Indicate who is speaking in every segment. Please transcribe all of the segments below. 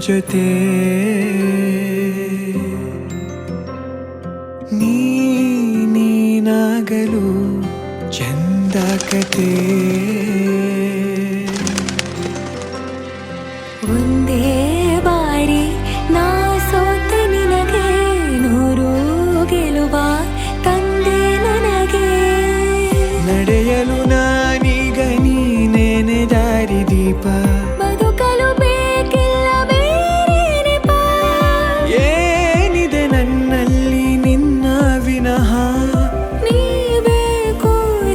Speaker 1: ಜೊತೆ ನೀನಾಗಲು ಚಂದ ಕತೆ
Speaker 2: ಒಂದೇ ಬಾರಿ ನಾ ಸೋತ ನಿನಗೆ ನೂರು ಗೆಲುವ ತಂದೆ ನನಗೆ
Speaker 1: ನಡೆಯಲು ನಾನೀಗ ನೀನೇನೆ ದಾರಿ ದೀಪ
Speaker 2: ಬದುಕಲು ಬೇಕಿಲ್ಲ ಬೇರೆ ನೆಪ
Speaker 1: ಏನಿದೆ ನನ್ನಲ್ಲಿ ನಿನ್ನ ವಿನಃ
Speaker 2: ನೀ ಬೇಕು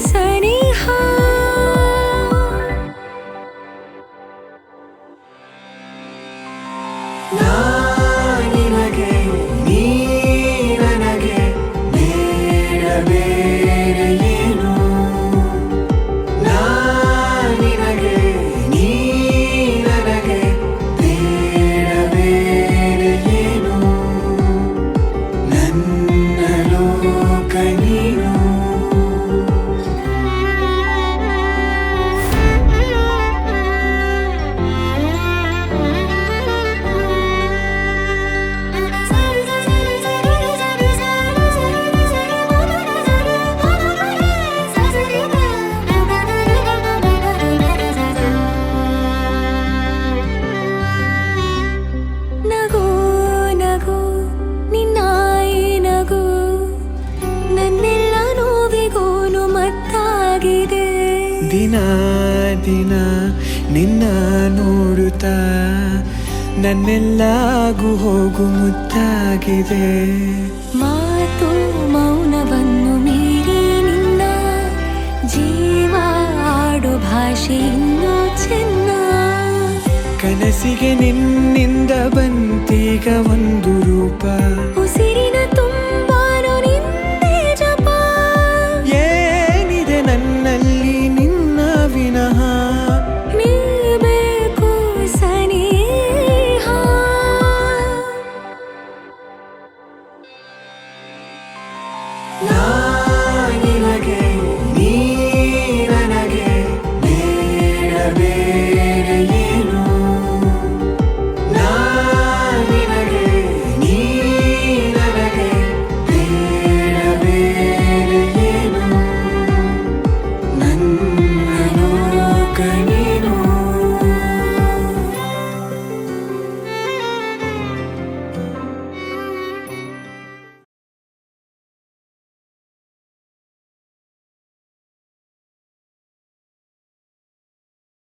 Speaker 2: ಸನಿಹ
Speaker 1: ನಿನಗೆ ನೀ ನನಗೆ ಬೇಡ ಬೇರೆ ಏನು ನಿನಗೆ ನೀ ನನಗೆ ಬೇಡ ಬೇರೆ ಏನು ನನ್ನ ಲೋಕ ನೀನು
Speaker 2: ನಗು ನಗು ನಿನ್ನಾಯಿ ನಗು ನನ್ನೆಲ್ಲ ನೋವಿಗೋನು ಮತ್ತಾಗಿದೆ
Speaker 1: ದಿನ ದಿನ ನಿನ್ನ ನೋಡುತ್ತಾ ನನ್ನೆಲ್ಲಾಗು ಹೋಗು ಮುತ್ತಾಗಿದೆ
Speaker 2: ಮಾತು ಮೌನವನ್ನು ಮೀರಿ ನಿನ್ನ ಜೀವ ಆಡೋ ಭಾಷೆ ಇನ್ನೂ ಚೆನ್ನ
Speaker 1: ಕನಸಿಗೆ ನಿನ್ನಿಂದ ಬಂತೀಗ ಒಂದು ರೂಪ